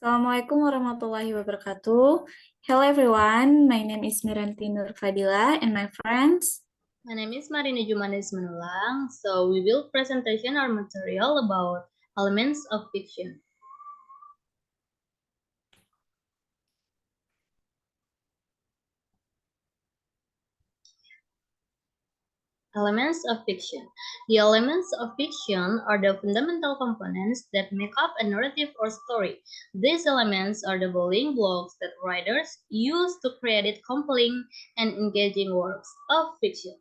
Assalamualaikum warahmatullahi wabarakatuh. Hello everyone, my name is Miranti Fadhilah and my friends. My name is Marini jumarnis Simanullang. So we will presentation our material about elements of fiction. Elements of fiction. The elements of fiction are the fundamental components that make up a narrative or story. These elements are the building blocks that writers use to create compelling and engaging works of fiction.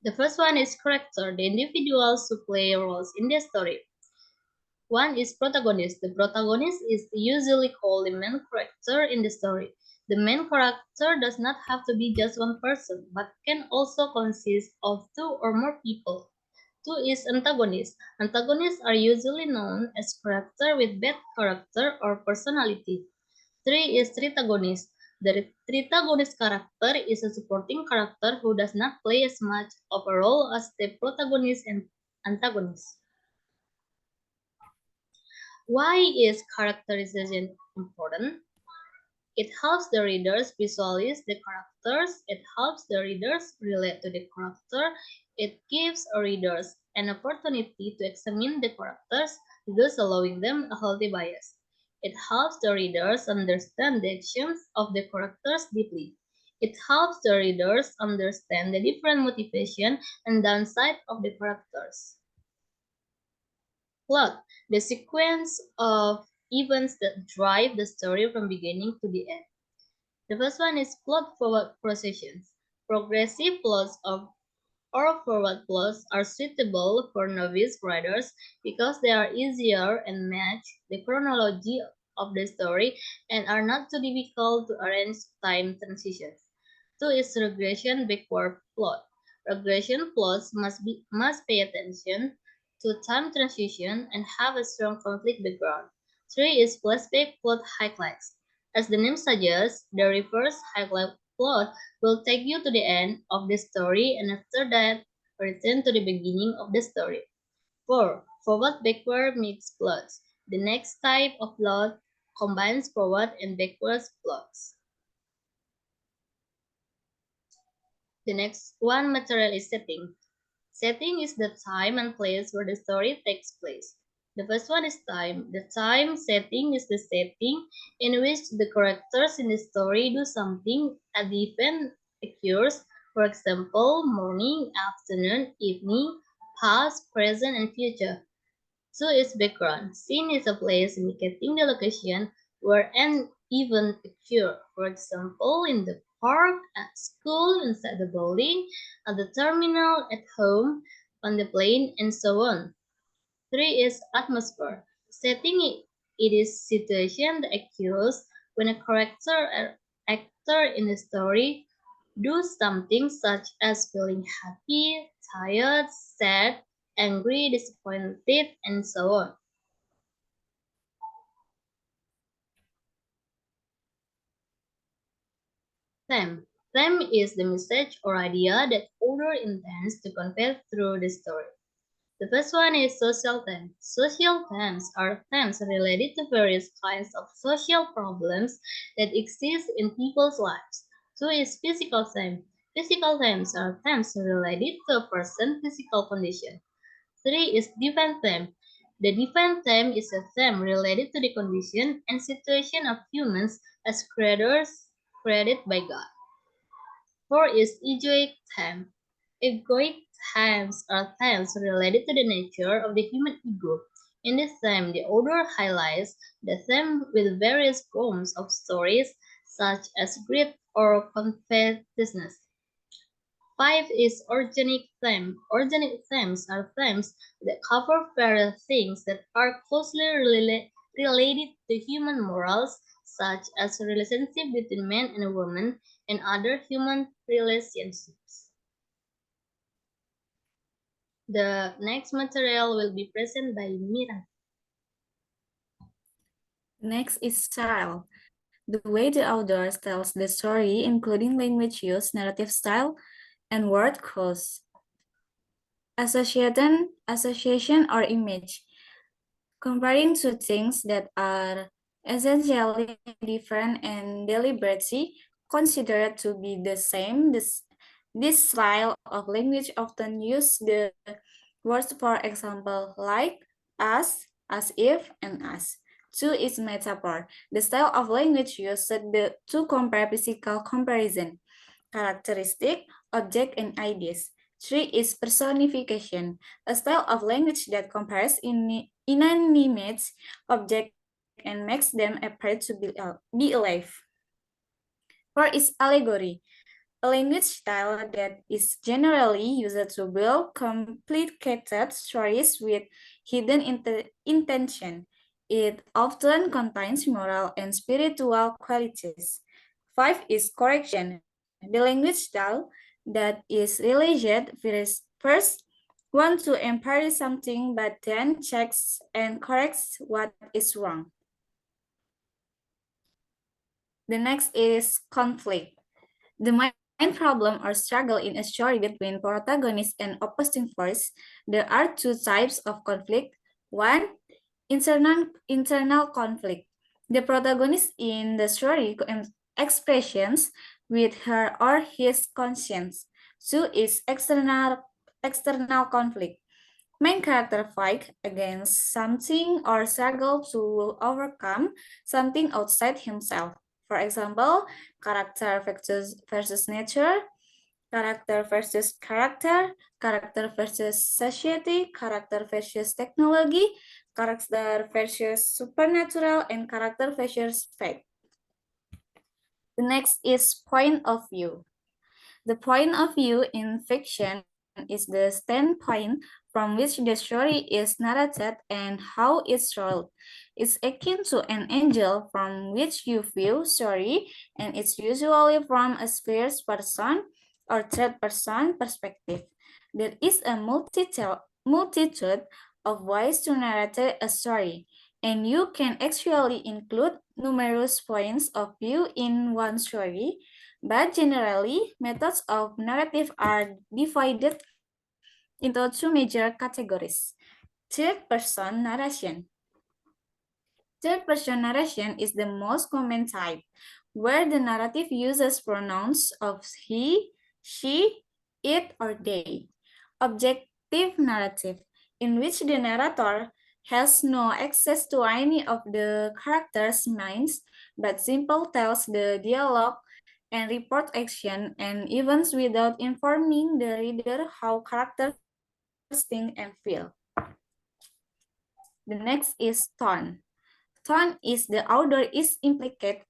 The first one is character, the individuals who play roles in the story. One is protagonist. The protagonist is usually called the main character in the story. The main character does not have to be just one person, but can also consist of two or more people. Two is antagonist. Antagonists are usually known as character with bad character or personality. Three is tritagonist. The tritagonist character is a supporting character who does not play as much of a role as the protagonist and antagonist. Why is characterization important? It helps the readers visualize the characters. It helps the readers relate to the character. It gives readers an opportunity to examine the characters, thus allowing them a healthy bias. It helps the readers understand the actions of the characters deeply. It helps the readers understand the different motivation and downside of the characters. Plot, the sequence of events that drive the story from beginning to the end. The first one is plot forward processions. Progressive plots or forward plots are suitable for novice writers because they are easier and match the chronology of the story and are not too difficult to arrange time transitions. Two is regression backward plot. Regression plots must pay attention to time transition and have a strong conflict background. Three is flashback plot highlights. As the name suggests, the reverse highlight plot will take you to the end of the story and after that, return to the beginning of the story. 4. Forward-backward mixed plots. The next type of plot combines forward and backwards plots. The next one material is setting. Setting is the time and place where the story takes place. The first one is time. The time setting is the setting in which the characters in the story do something at the event occurs. For example, morning, afternoon, evening, past, present, and future. Two is background. Scene is a place indicating the location where an event occurs. For example, in the park, at school, inside the building, at the terminal, at home, on the plane, and so on. Three is atmosphere. Setting it is situation that occurs when a character or actor in the story do something such as feeling happy, tired, sad, angry, disappointed, and so on. Theme. Theme is the message or idea that author intends to convey through the story. The first one is social theme. Social themes are themes related to various kinds of social problems that exist in people's lives. Two is physical theme. Physical themes are themes related to a person's physical condition. Three is divine theme. The divine theme is a theme related to the condition and situation of humans as creators created by God. Four is egoic theme. Egoic themes are themes related to the nature of the human ego. In this theme, the author highlights the theme with various forms of stories such as greed or covetousness. Five is organic theme. Organic themes are themes that cover various things that are closely related to human morals, such as relationship between man and woman and other human relationships. The next material will be presented by Mira. Next is style. The way the author tells the story, including language use, narrative style, and word choice. Association or image. Comparing two things that are essentially different and deliberately considered to be the same, this style of language often use the words, for example, like, as if, and as. Two is metaphor. The style of language used to compare physical comparison, characteristic, object, and ideas. Three is personification, a style of language that compares inanimate objects and makes them appear to be alive. Four is allegory, a language style that is generally used to build complicated stories with hidden intention. It often contains moral and spiritual qualities. Five is correction, the language style that is religious first want to impart something but then checks and corrects what is wrong. The next is conflict. The main problem or struggle in a story between protagonists and opposing forces. There are two types of conflict. One, internal conflict. The protagonist in the story expressions with her or his conscience. Two is external conflict. Main character fight against something or struggle to overcome something outside himself. For example, character versus nature, character versus society, character versus technology, character versus supernatural, and character versus fate. The next is point of view. The point of view in fiction is the standpoint from which the story is narrated and how it's told. It's akin to an angel from which you view story, and it's usually from a first person or third person perspective. There is a multitude of ways to narrate a story, and you can actually include numerous points of view in one story, but generally, methods of narrative are divided into two major categories. Third-person narration. Third-person narration is the most common type, where the narrative uses pronouns of he, she, it, or they. Objective narrative, in which the narrator has no access to any of the characters' minds, but simply tells the dialogue and report action and events without informing the reader how characters think and feel. The next is tone. Tone is the author is implicate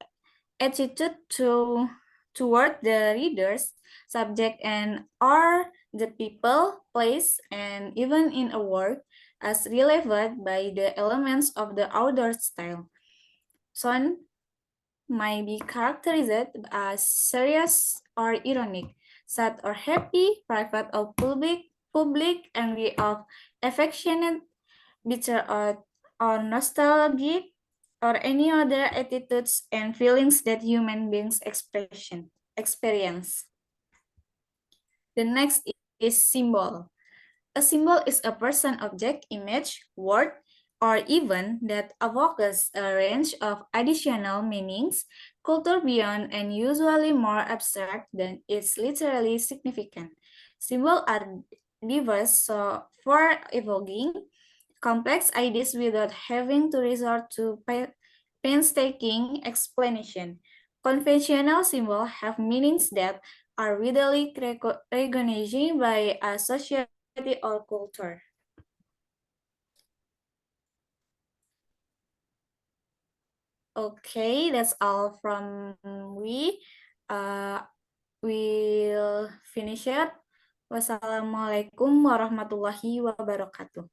attitude toward the readers, subject, and or the people, place, and even in a work as relevant by the elements of the author's style. Tone might be characterized as serious or ironic, sad or happy, private or public, angry or affectionate, bitter or nostalgic, or any other attitudes and feelings that human beings experience. The next is symbol. A symbol is a person, object, image, word, or even that evokes a range of additional meanings, culture beyond and usually more abstract than its literally significant. Symbols are diverse so for evoking complex ideas without having to resort to painstaking explanation. Conventional symbols have meanings that are readily recognized by a society or culture. Okay, that's all from we. Uh, we'll finish it. Wassalamualaikum warahmatullahi wabarakatuh.